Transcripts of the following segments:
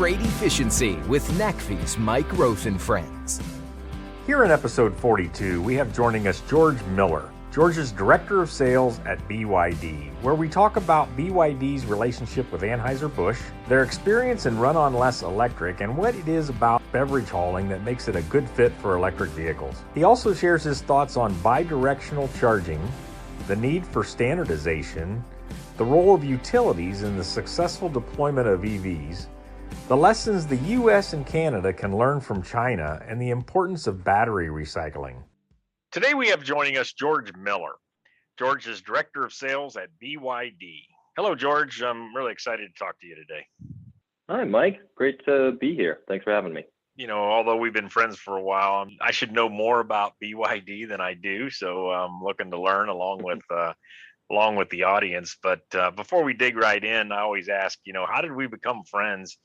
trade efficiency with NACFE's Mike Roth and friends. Here in episode 42, we have joining us George Miller. George is Director of Sales at BYD, where we talk about BYD's relationship with Anheuser-Busch, their experience in run-on-less electric, and what it is about beverage hauling that makes it a good fit for electric vehicles. He also shares his thoughts on bi-directional charging, the need for standardization, the role of utilities in the successful deployment of EVs, the lessons the US and Canada can learn from China, and the importance of battery recycling. Today we have joining us George Miller. George is Director of Sales at BYD. Hello, George. I'm really excited to talk to you today. Hi, Mike. Great to be here. Thanks for having me. You know, although we've been friends for a while, I should know more about BYD than I do, so I'm looking to learn along with the audience. But before we dig right in, I always ask, how did we become friends?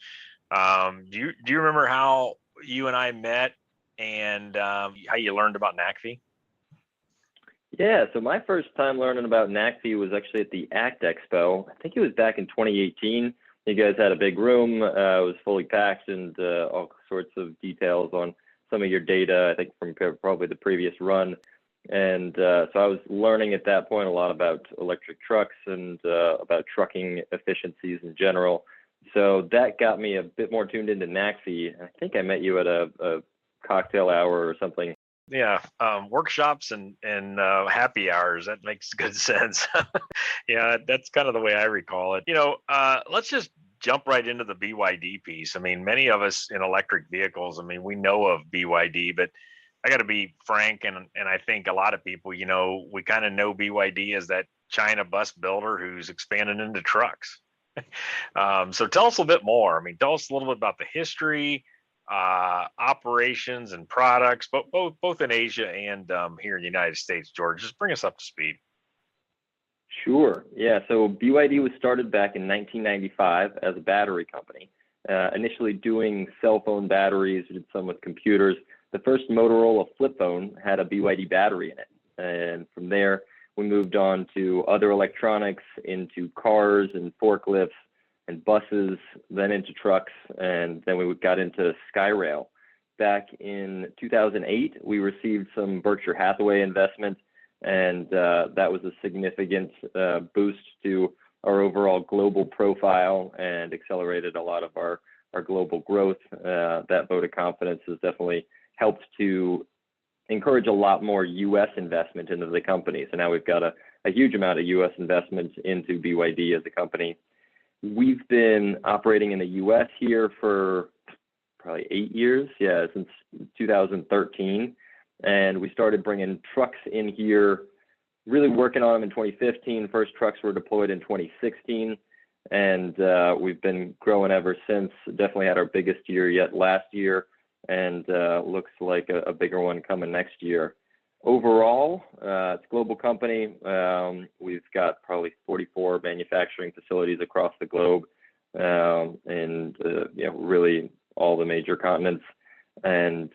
Do you remember how you and I met and how you learned about NACFE? Yeah, so my first time learning about NACFE was actually at the ACT Expo. I think it was back in 2018. You guys had a big room. It was fully packed and all sorts of details on some of your data, I think from probably the previous run. And so I was learning at that point a lot about electric trucks and about trucking efficiencies in general. So that got me a bit more tuned into NACFE. I think I met you at a cocktail hour or something. Yeah, workshops and happy hours. That makes good sense. Yeah, that's kind of the way I recall it. Let's just jump right into the BYD piece. I mean, many of us in electric vehicles, we know of BYD, but I got to be frank, and I think a lot of people, we kind of know BYD as that China bus builder who's expanding into trucks. So tell us a little bit more. Tell us a little bit about the history, operations and products, both in Asia and here in the United States. George, just bring us up to speed. Sure. Yeah. So BYD was started back in 1995 as a battery company, initially doing cell phone batteries. We did some with computers. The first Motorola flip phone had a BYD battery in it. And from there, we moved on to other electronics, into cars and forklifts and buses, then into trucks, and then we got into SkyRail. Back in 2008, we received some Berkshire Hathaway investment, and that was a significant boost to our overall global profile and accelerated a lot of our global growth. That vote of confidence has definitely helped to encourage a lot more U.S. investment into the company. So now we've got a huge amount of U.S. investment into BYD as a company. We've been operating in the U.S. here for probably 8 years, since 2013. And we started bringing trucks in here, really working on them in 2015. First trucks were deployed in 2016. And we've been growing ever since. Definitely had our biggest year yet last year, and looks like a bigger one coming next year. Overall, it's a global company. We've got probably 44 manufacturing facilities across the globe, and really all the major continents. And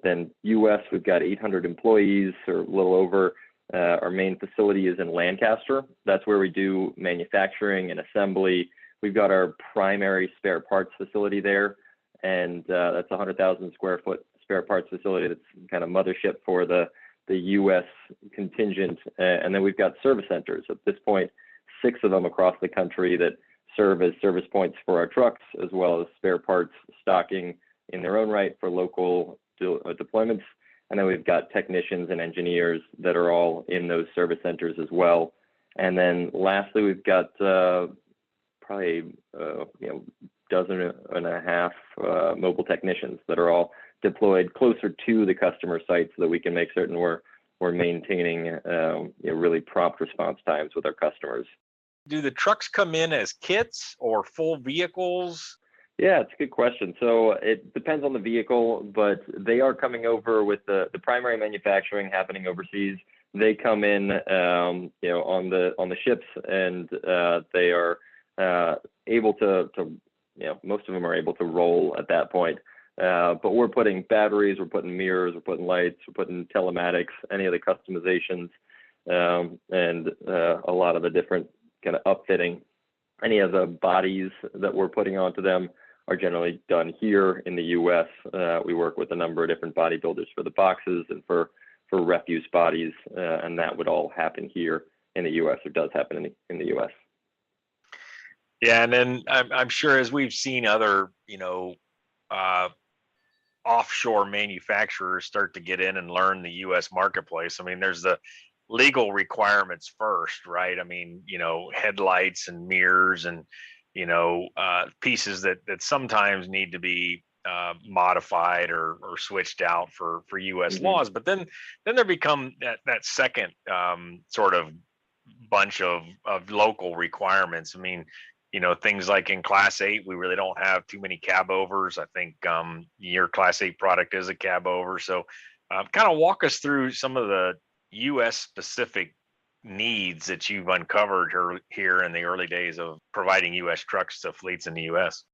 then U.S., we've got 800 employees, or a little over. Our main facility is in Lancaster. That's where we do manufacturing and assembly. We've got our primary spare parts facility there, and that's a 100,000 square foot spare parts facility. That's kind of mothership for the U.S. contingent. And then we've got service centers. At this point, 6 of them across the country that serve as service points for our trucks, as well as spare parts stocking in their own right for local deployments. And then we've got technicians and engineers that are all in those service centers as well. And then lastly, we've got probably dozen and a half mobile technicians that are all deployed closer to the customer site so that we can make certain we're maintaining really prompt response times with our customers. Do the trucks come in as kits or full vehicles? Yeah, it's a good question. So it depends on the vehicle, but they are coming over with the primary manufacturing happening overseas. They come in, on the ships, and they are able to most of them are able to roll at that point. But we're putting batteries, we're putting mirrors, we're putting lights, we're putting telematics, any of the customizations, and a lot of the different kind of upfitting. Any of the bodies that we're putting onto them are generally done here in the U.S. We work with a number of different bodybuilders for the boxes and for refuse bodies, and that would all happen here in the U.S. or does happen in the U.S. Yeah, and then I'm sure as we've seen other, offshore manufacturers start to get in and learn the U.S. marketplace. I mean, there's the legal requirements first, right? I mean, headlights and mirrors and pieces that sometimes need to be modified or switched out for U.S. Mm-hmm. laws. But then there become that second sort of bunch of local requirements. I mean, things like in Class 8, we really don't have too many cab overs. I think your Class 8 product is a cab over. So kind of walk us through some of the U.S. specific needs that you've uncovered here in the early days of providing U.S. trucks to fleets in the U.S.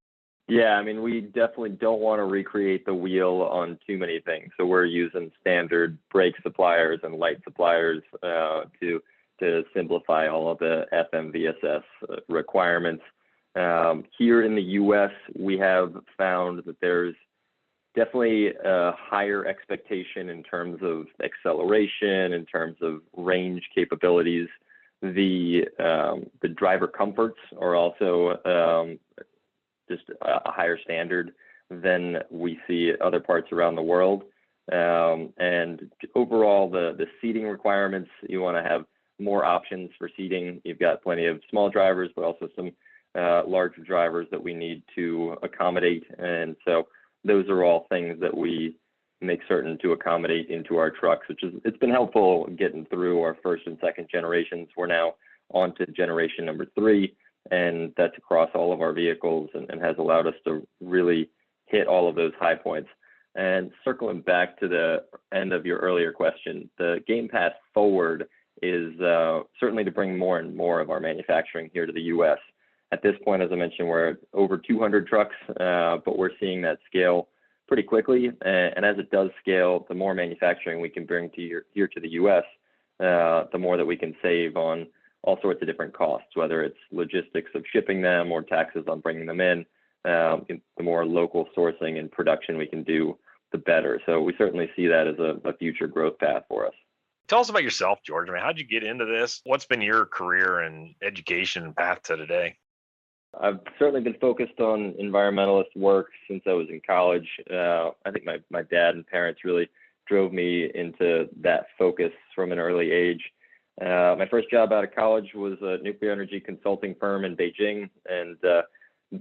Yeah, I mean, we definitely don't want to recreate the wheel on too many things. So we're using standard brake suppliers and light suppliers to simplify all of the FMVSS requirements. Here in the U.S., we have found that there's definitely a higher expectation in terms of acceleration, in terms of range capabilities. The driver comforts are also just a higher standard than we see at other parts around the world. And overall, the seating requirements, you want to have more options for seating. You've got plenty of small drivers, but also some larger drivers that we need to accommodate. And so those are all things that we make certain to accommodate into our trucks, it's been helpful getting through our first and second generations. We're now on to generation number 3, and that's across all of our vehicles and has allowed us to really hit all of those high points. And circling back to the end of your earlier question, the game path forward is certainly to bring more and more of our manufacturing here to the U.S. At this point, as I mentioned, we're at over 200 trucks, but we're seeing that scale pretty quickly. And as it does scale, the more manufacturing we can bring here to the U.S., the more that we can save on all sorts of different costs, whether it's logistics of shipping them or taxes on bringing them in. The more local sourcing and production we can do, the better. So we certainly see that as a future growth path for us. Tell us about yourself, George. I mean, how'd you get into this? What's been your career and education path to today? I've certainly been focused on environmentalist work since I was in college. I think my dad and parents really drove me into that focus from an early age. My first job out of college was a nuclear energy consulting firm in Beijing, and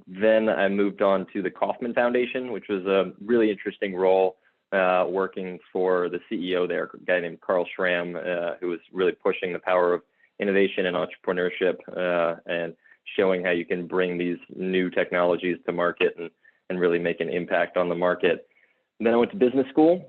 then I moved on to the Kauffman Foundation, which was a really interesting role, working for the CEO there, a guy named Carl Schramm, who was really pushing the power of innovation and entrepreneurship, and showing how you can bring these new technologies to market and really make an impact on the market. And then I went to business school,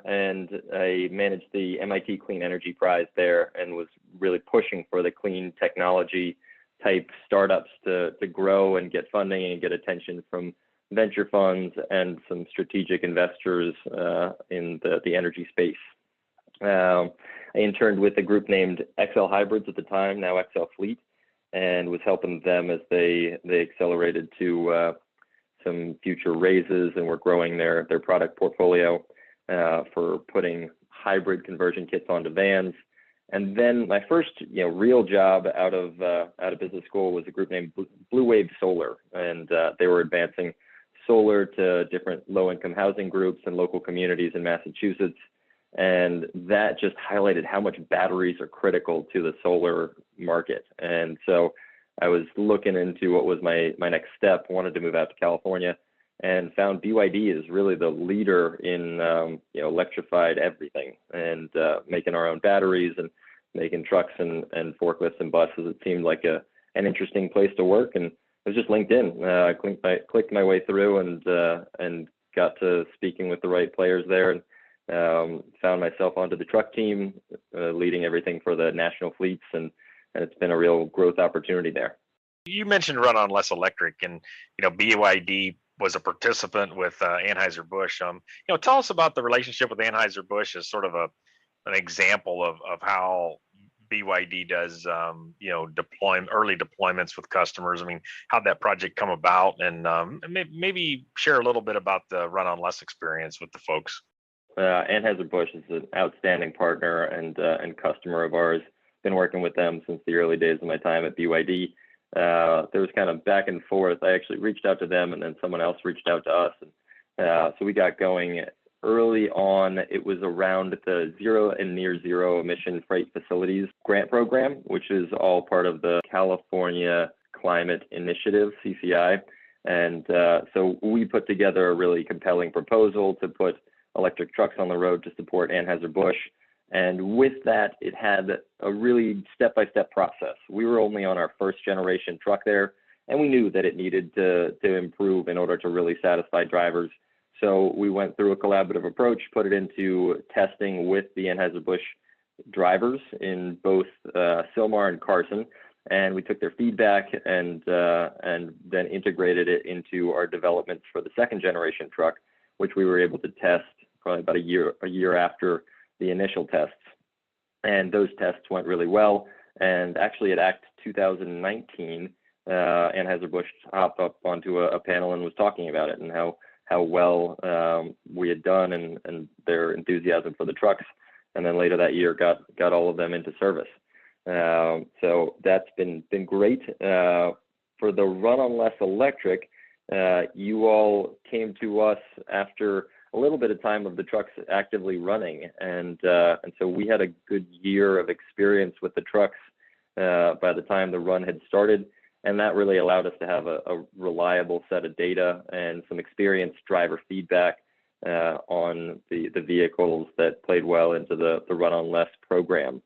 and I managed the MIT Clean Energy Prize there and was really pushing for the clean technology type startups to grow and get funding and get attention from venture funds and some strategic investors in the energy space. I interned with a group named XL Hybrids at the time, now XL Fleet, and was helping them as they accelerated to some future raises and were growing their product portfolio for putting hybrid conversion kits onto vans. And then my first real job out of business school was a group named Blue Wave Solar, and they were advancing solar to different low-income housing groups and local communities in Massachusetts. And that just highlighted how much batteries are critical to the solar market. And so I was looking into what was my next step, wanted to move out to California, and found BYD is really the leader in electrified everything, and making our own batteries and making trucks and forklifts and buses. It seemed like an interesting place to work, and it was just LinkedIn. I clicked my way through and got to speaking with the right players there, and found myself onto the truck team, leading everything for the national fleets, and it's been a real growth opportunity there. You mentioned run on less electric, and BYD was a participant with Anheuser-Busch. Tell us about the relationship with Anheuser-Busch as sort of an example of how BYD does, early deployments with customers. I mean, how'd that project come about, and maybe share a little bit about the Run on Less experience with the folks. Anheuser-Busch is an outstanding partner and customer of ours. Been working with them since the early days of my time at BYD. There was kind of back and forth. I actually reached out to them, and then someone else reached out to us, and so we got going early on. It was around the zero and near zero emission freight facilities grant program, which is all part of the California Climate Initiative, CCI. And so we put together a really compelling proposal to put electric trucks on the road to support Anheuser-Busch. And with that, it had a really step-by-step process. We were only on our first generation truck there, and we knew that it needed to improve in order to really satisfy drivers. So we went through a collaborative approach, put it into testing with the Anheuser-Busch drivers in both Sylmar and Carson, and we took their feedback and then integrated it into our developments for the second generation truck, which we were able to test probably about a year after the initial tests. And those tests went really well. And actually at ACT 2019, Anheuser-Busch hopped up onto a panel and was talking about it and how well we had done and their enthusiasm for the trucks. And then later that year got all of them into service. So that's been great. For the Run on Less electric, you all came to us after a little bit of time of the trucks actively running, and so we had a good year of experience with the trucks by the time the run had started, and that really allowed us to have a reliable set of data and some experienced driver feedback on the vehicles that played well into the Run on Less program.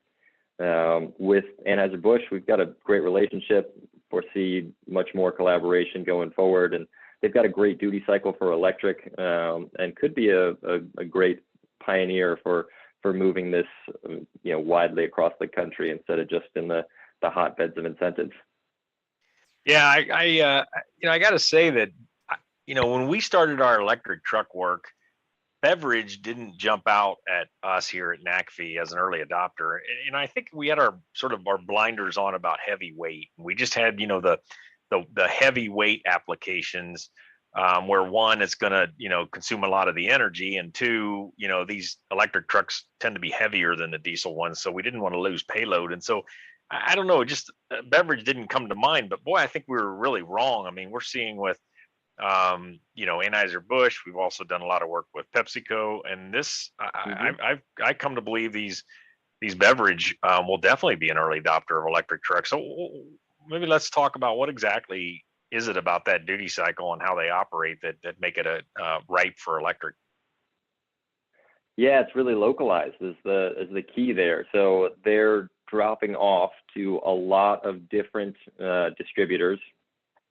With Anheuser-Busch, we've got a great relationship, foresee much more collaboration going forward, and they've got a great duty cycle for electric, and could be a great pioneer for moving this widely across the country instead of just in the hotbeds of incentives. Yeah, I got to say that when we started our electric truck work, beverage didn't jump out at us here at NACFE as an early adopter, and I think we had our blinders on about heavyweight. We just had the heavyweight applications where one, it's going to consume a lot of the energy, and two, these electric trucks tend to be heavier than the diesel ones, so we didn't want to lose payload. And so I don't know, just beverage didn't come to mind, but boy, I think we were really wrong. I mean, we're seeing with Anheuser-Busch, we've also done a lot of work with PepsiCo, and this I come to believe these beverage will definitely be an early adopter of electric trucks. So maybe let's talk about what exactly is it about that duty cycle and how they operate that make it ripe for electric. Yeah, it's really localized is the key there. So they're dropping off to a lot of different distributors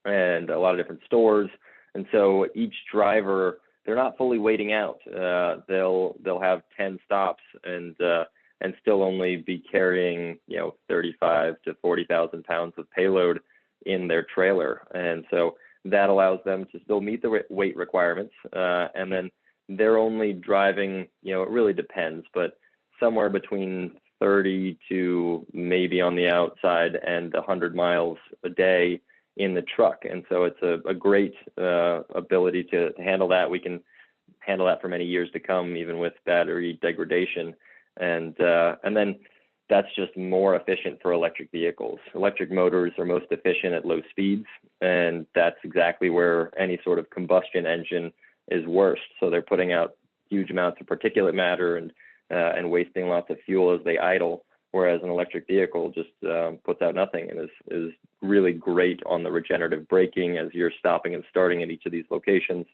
and a lot of different stores. And so each driver, they're not fully waiting out. They'll have 10 stops and still only be carrying 35 to 40,000 pounds of payload in their trailer. And so that allows them to still meet the weight requirements. And then they're only driving, it really depends, but somewhere between 30 to maybe on the outside and 100 miles a day in the truck. And so it's a great ability to handle that. We can handle that for many years to come, even with battery degradation. And then that's just more efficient for electric vehicles. Electric motors are most efficient at low speeds, and that's exactly where any sort of combustion engine is worst. So they're putting out huge amounts of particulate matter and wasting lots of fuel as they idle, whereas an electric vehicle just puts out nothing and is really great on the regenerative braking as you're stopping and starting at each of these locations.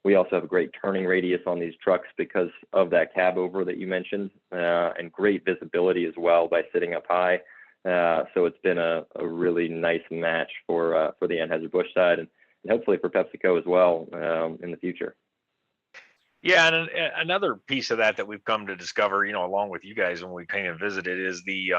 We also have a great turning radius on these trucks because of that cab over that you mentioned, and great visibility as well by sitting up high. So it's been a really nice match for the Anheuser-Busch side and hopefully for PepsiCo as well in the future. Yeah, and another piece of that we've come to discover, along with you guys when we came and visited, is the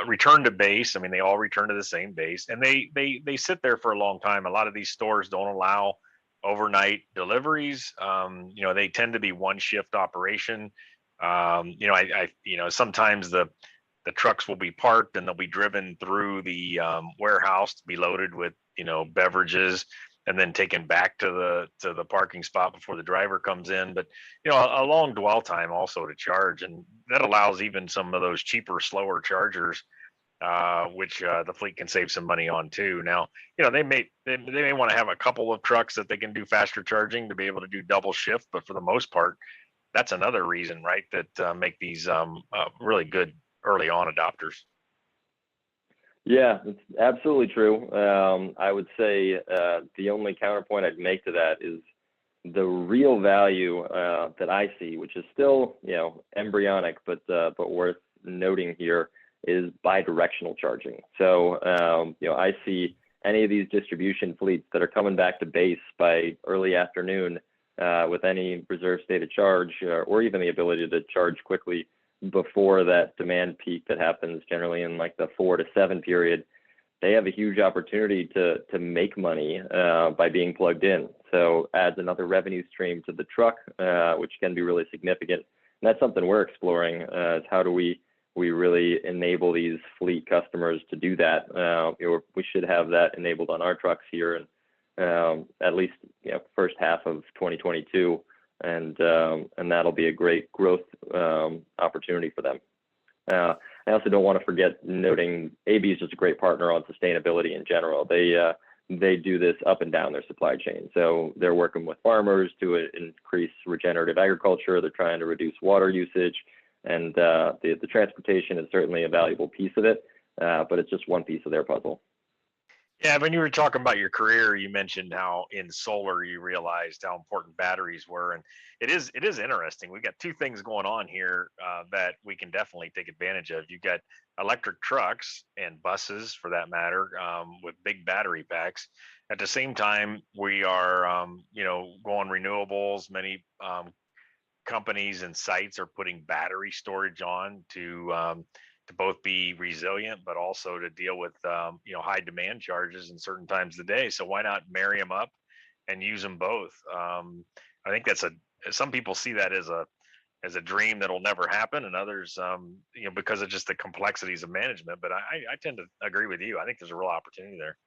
return to base. I mean, they all return to the same base, and they sit there for a long time. A lot of these stores don't allow overnight deliveries. They tend to be one shift operation. Sometimes the trucks will be parked and they'll be driven through the warehouse to be loaded with beverages and then taken back to the parking spot before the driver comes in. But a long dwell time also to charge, and that allows even some of those cheaper, slower chargers, which the fleet can save some money on too. Now, they may want to have a couple of trucks that they can do faster charging to be able to do double shift, but for the most part, that's another reason, right, that make these really good early on adopters. Yeah, it's absolutely true. I would say the only counterpoint I'd make to that is the real value that I see, which is still embryonic, but worth noting here, is bi-directional charging. So I see any of these distribution fleets that are coming back to base by early afternoon with any reserve state of charge, or even the ability to charge quickly before that demand peak that happens generally in like the 4 to 7 period. They have a huge opportunity to make money by being plugged in. So adds another revenue stream to the truck, which can be really significant. And that's something we're exploring, is how do we really enable these fleet customers to do that. We should have that enabled on our trucks here in at least first half of 2022. And that'll be a great growth opportunity for them. I also don't want to forget noting AB is just a great partner on sustainability in general. They do this up and down their supply chain. So they're working with farmers to increase regenerative agriculture. They're trying to reduce water usage, and the transportation is certainly a valuable piece of it, but it's just one piece of their puzzle. Yeah, when you were talking about your career, you mentioned how in solar you realized how important batteries were, and it is interesting. We've got two things going on here that we can definitely take advantage of. You've got electric trucks and buses, for that matter, with big battery packs. At the same time, we are going renewables. Many companies and sites are putting battery storage on to both be resilient, but also to deal with high demand charges in certain times of the day. So why not marry them up and use them both? I think some people see that as a dream that'll never happen, and others, because of just the complexities of management. But I tend to agree with you. I think there's a real opportunity there.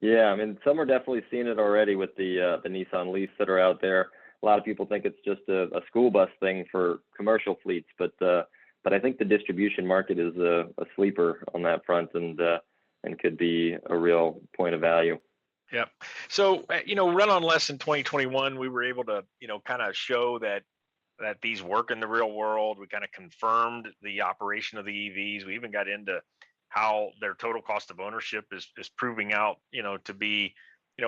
Yeah, I mean, some are definitely seeing it already with the Nissan Leafs that are out there. A lot of people think it's just a school bus thing for commercial fleets, but I think the distribution market is a sleeper on that front, and could be a real point of value. Yeah. So, Run on Less in 2021, we were able to, kind of show that these work in the real world. We kind of confirmed the operation of the EVs. We even got into how their total cost of ownership is proving out, to be,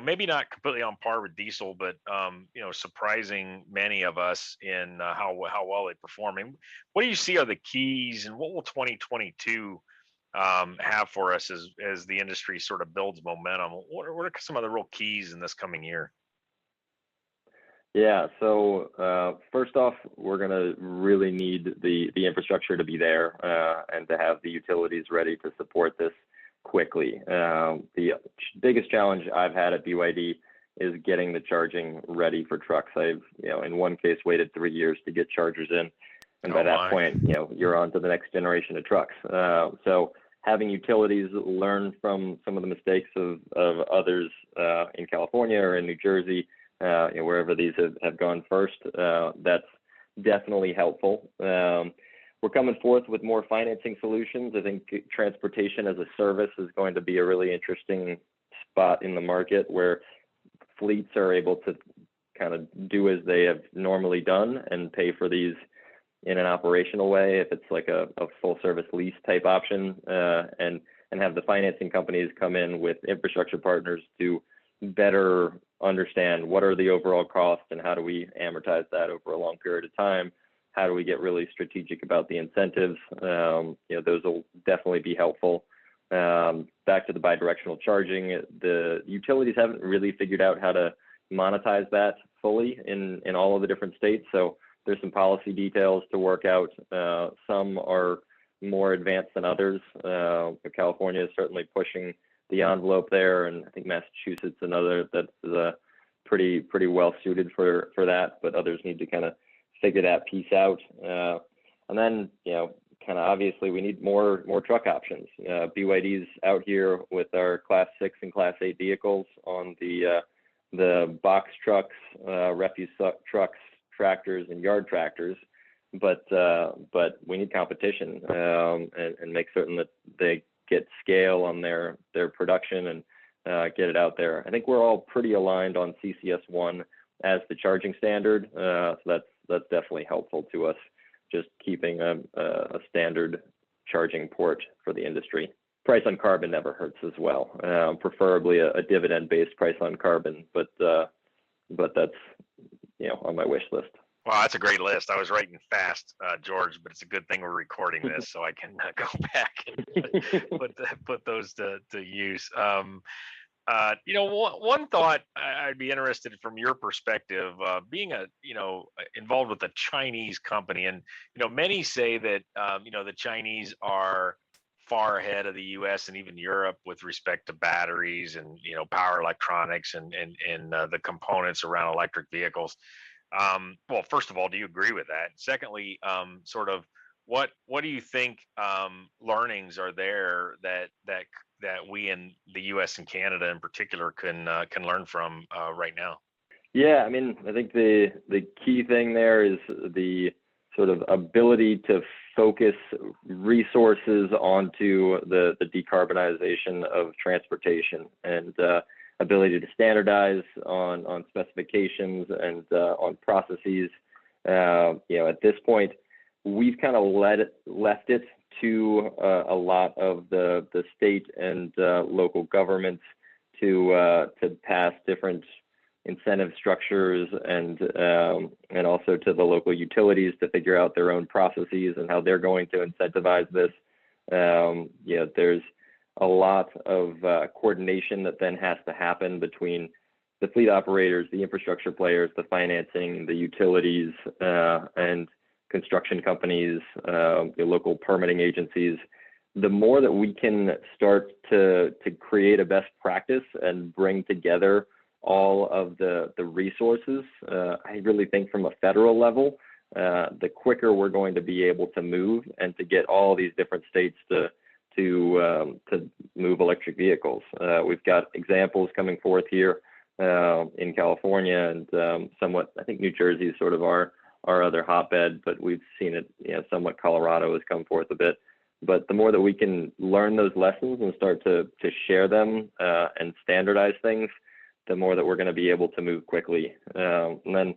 maybe not completely on par with diesel, but surprising many of us in how well they perform. And what do you see are the keys, and what will 2022 have for us as the industry sort of builds momentum? What are some of the real keys in this coming year? Yeah, so first off, we're going to really need the infrastructure to be there and to have the utilities ready to support this quickly. The biggest challenge I've had at BYD is getting the charging ready for trucks. I've, in one case, waited 3 years to get chargers in, and by that point, you're on to the next generation of trucks. So having utilities learn from some of the mistakes of others in California or in New Jersey, wherever these have gone first, that's definitely helpful. We're coming forth with more financing solutions. I think transportation as a service is going to be a really interesting spot in the market, where fleets are able to kind of do as they have normally done and pay for these in an operational way, if it's like a full service lease type option, and have the financing companies come in with infrastructure partners to better understand what are the overall costs and how do we amortize that over a long period of time. How do we get really strategic about the incentives? Those will definitely be helpful. Back to the bidirectional charging, the utilities haven't really figured out how to monetize that fully in all of the different states. So there's some policy details to work out. Some are more advanced than others. California is certainly pushing the envelope there, and I think Massachusetts another that's pretty well suited for that. But others need to kind of figure that piece out. And then, kind of obviously we need more truck options. BYD's out here with our Class 6 and Class 8 vehicles on the box trucks, refuse trucks, tractors, and yard tractors. But we need competition, and make certain that they get scale on their production and get it out there. I think we're all pretty aligned on CCS1 as the charging standard, so that's definitely helpful to us, just keeping a standard charging port for the industry. Price on carbon never hurts as well, preferably a dividend-based price on carbon, but that's on my wish list. Well, that's a great list. I was writing fast, George, but it's a good thing we're recording this so I can go back and put those to use. One thought I'd be interested from your perspective, being involved with a Chinese company, and many say that the Chinese are far ahead of the U.S. and even Europe with respect to batteries and power electronics and the components around electric vehicles. Well, first of all, do you agree with that? Secondly, sort of what do you think learnings are there that we in the U.S. and Canada in particular can learn from right now? Yeah, I mean, I think the key thing there is the sort of ability to focus resources onto the decarbonization of transportation, and ability to standardize on specifications and on processes. At this point, we've kind of left it to a lot of the state and local governments to pass different incentive structures, and also to the local utilities to figure out their own processes and how they're going to incentivize this. There's a lot of coordination that then has to happen between the fleet operators, the infrastructure players, the financing, the utilities, and construction companies, the local permitting agencies. The more that we can start to create a best practice and bring together all of the resources, I really think from a federal level, the quicker we're going to be able to move and to get all these different states to move electric vehicles. We've got examples coming forth here in California, and somewhat, I think New Jersey is sort of our other hotbed, but we've seen it, somewhat Colorado has come forth a bit. But the more that we can learn those lessons and start to share them and standardize things, the more that we're going to be able to move quickly. And then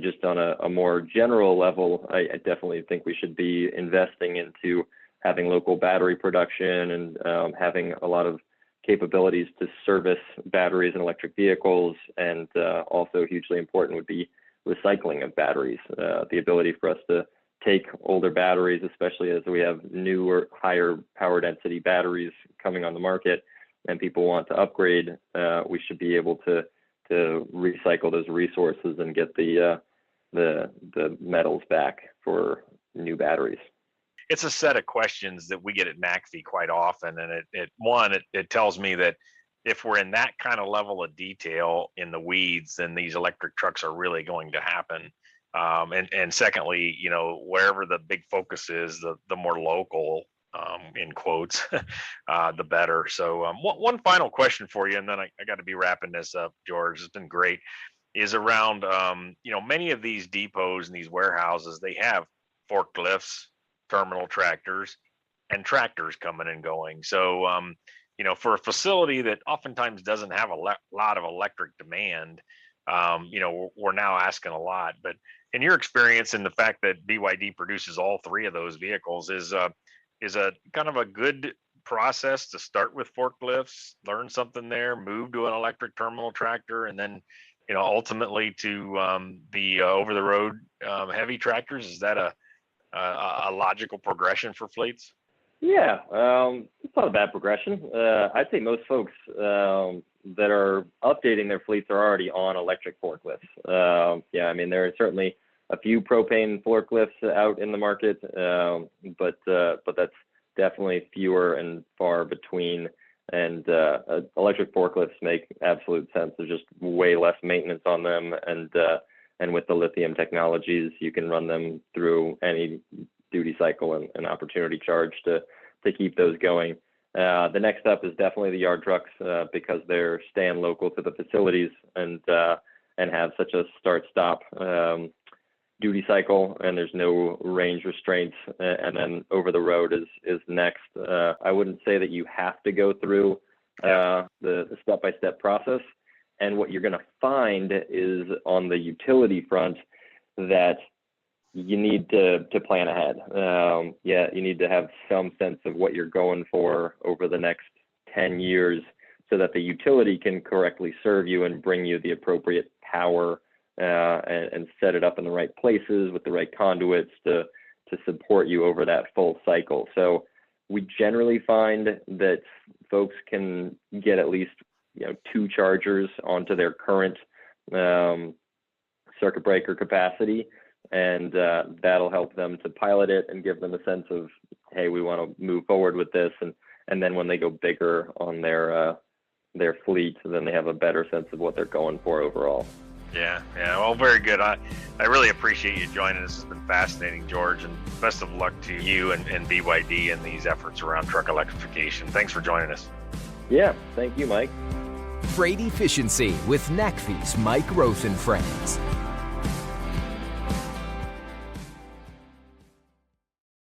just on a more general level, I definitely think we should be investing into having local battery production and having a lot of capabilities to service batteries and electric vehicles. And also hugely important would be recycling of batteries, the ability for us to take older batteries, especially as we have newer, higher power density batteries coming on the market and people want to upgrade. We should be able to recycle those resources and get the metals back for new batteries. It's a set of questions that we get at NACFE quite often, and it tells me that if we're in that kind of level of detail in the weeds, then these electric trucks are really going to happen. And secondly, wherever the big focus is, the more local, in quotes, the better. So one final question for you, and then I got to be wrapping this up, George. It's been great. Is around, many of these depots and these warehouses, they have forklifts, terminal tractors, and tractors coming and going. So, for a facility that oftentimes doesn't have a lot of electric demand, we're now asking a lot. But in your experience, and the fact that BYD produces all three of those vehicles, is a kind of a good process to start with forklifts, learn something there, move to an electric terminal tractor, and then ultimately to the over-the-road heavy tractors. Is that a logical progression for fleets? Yeah, it's not a bad progression. I'd say most folks that are updating their fleets are already on electric forklifts. I mean, there are certainly a few propane forklifts out in the market, but that's definitely fewer and far between. And electric forklifts make absolute sense. There's just way less maintenance on them, and And with the lithium technologies, you can run them through any duty cycle and opportunity charge to keep those going. The next step is definitely the yard trucks because they're staying local to the facilities and have such a start-stop duty cycle, and there's no range restraints. And then over the road is next. I wouldn't say that you have to go through the step-by-step process. And what you're going to find is on the utility front that you need to plan ahead. You need to have some sense of what you're going for over the next 10 years so that the utility can correctly serve you and bring you the appropriate power and set it up in the right places with the right conduits to support you over that full cycle. So we generally find that folks can get at least 2 chargers onto their current circuit breaker capacity, and that'll help them to pilot it and give them a sense of, hey, we want to move forward with this. And then when they go bigger on their fleet, then they have a better sense of what they're going for overall. Yeah. Well, very good. I really appreciate you joining us. It's been fascinating, George, and best of luck to you and BYD in these efforts around truck electrification. Thanks for joining us. Yeah, thank you, Mike. Freight Efficiency with NACFE's Mike Roth and Friends.